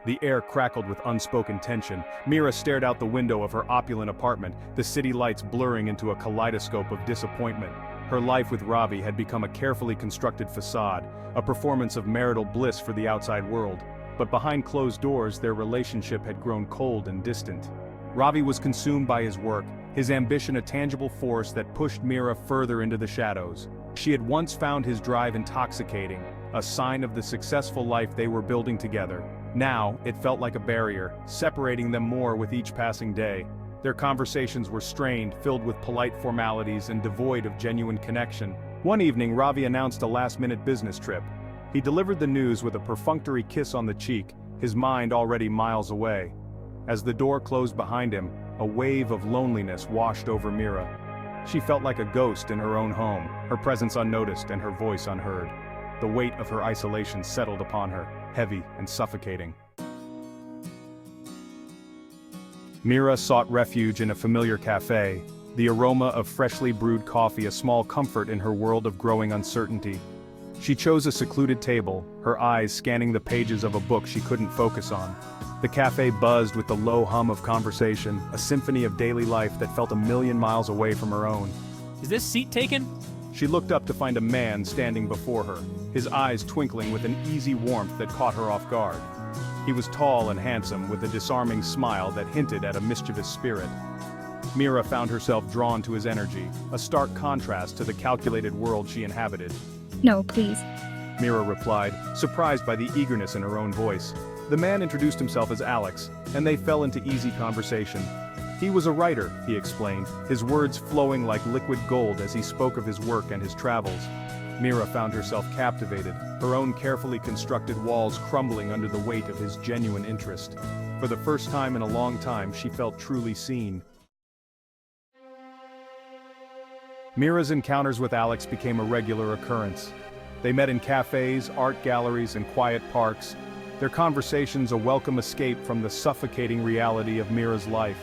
The air crackled with unspoken tension. Mira stared out the window of her opulent apartment, the city lights blurring into a kaleidoscope of disappointment. Her life with Ravi had become a carefully constructed facade, a performance of marital bliss for the outside world. But behind closed doors, their relationship had grown cold and distant. Ravi was consumed by his work, his ambition a tangible force that pushed Mira further into the shadows. She had once found his drive intoxicating, a sign of the successful life they were building together. Now, it felt like a barrier, separating them more with each passing day. Their conversations were strained, filled with polite formalities and devoid of genuine connection. One evening, Ravi announced a last-minute business trip. He delivered the news with a perfunctory kiss on the cheek, his mind already miles away. As the door closed behind him, a wave of loneliness washed over Mira. She felt like a ghost in her own home, her presence unnoticed and her voice unheard. The weight of her isolation settled upon her, heavy and suffocating. Mira sought refuge in a familiar cafe, the aroma of freshly brewed coffee a small comfort in her world of growing uncertainty. She chose a secluded table, her eyes scanning the pages of a book she couldn't focus on. The cafe buzzed with the low hum of conversation, a symphony of daily life that felt a million miles away from her own. Is this seat taken? She looked up to find a man standing before her, his eyes twinkling with an easy warmth that caught her off guard. He was tall and handsome, with a disarming smile that hinted at a mischievous spirit. Mira found herself drawn to his energy, a stark contrast to the calculated world she inhabited. No, please. Mira replied, surprised by the eagerness in her own voice. The man introduced himself as Alex, and they fell into easy conversation. He was a writer, he explained, his words flowing like liquid gold as he spoke of his work and his travels. Mira found herself captivated, her own carefully constructed walls crumbling under the weight of his genuine interest. For the first time in a long time, she felt truly seen. Mira's encounters with Alex became a regular occurrence. They met in cafes, art galleries, and quiet parks, their conversations a welcome escape from the suffocating reality of Mira's life.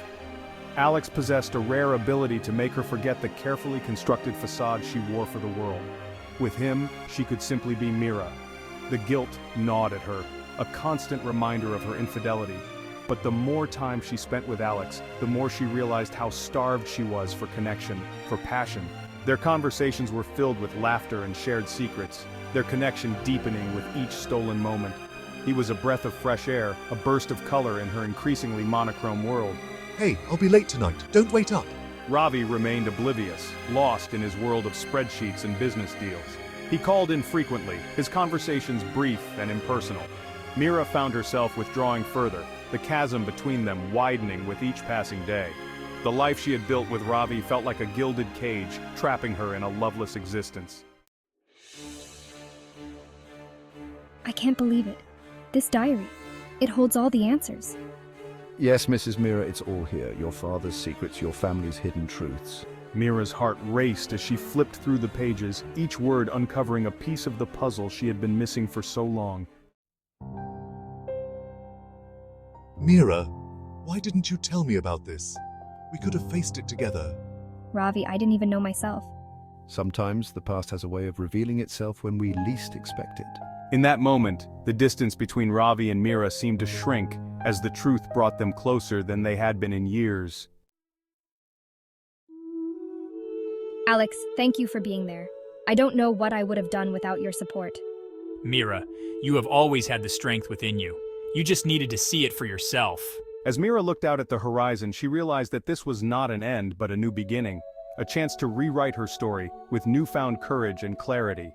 Alex possessed a rare ability to make her forget the carefully constructed facade she wore for the world. With him, she could simply be Mira. The guilt gnawed at her, a constant reminder of her infidelity. But the more time she spent with Alex, the more she realized how starved she was for connection, for passion. Their conversations were filled with laughter and shared secrets, their connection deepening with each stolen moment. He was a breath of fresh air, a burst of color in her increasingly monochrome world. Hey, I'll be late tonight. Don't wait up. Ravi remained oblivious, lost in his world of spreadsheets and business deals. He called infrequently, his conversations brief and impersonal. Mira found herself withdrawing further, the chasm between them widening with each passing day. The life she had built with Ravi felt like a gilded cage, trapping her in a loveless existence. I can't believe it. This diary. It holds all the answers. Yes, Mrs. Mira, it's all here. Your father's secrets, your family's hidden truths. Mira's heart raced as she flipped through the pages, each word uncovering a piece of the puzzle she had been missing for so long. Mira, why didn't you tell me about this? We could have faced it together. Ravi, I didn't even know myself. Sometimes the past has a way of revealing itself when we least expect it. In that moment, the distance between Ravi and Mira seemed to shrink, as the truth brought them closer than they had been in years. Alex, thank you for being there. I don't know what I would have done without your support. Mira, you have always had the strength within you. You just needed to see it for yourself. As Mira looked out at the horizon, she realized that this was not an end but a new beginning, a chance to rewrite her story with newfound courage and clarity.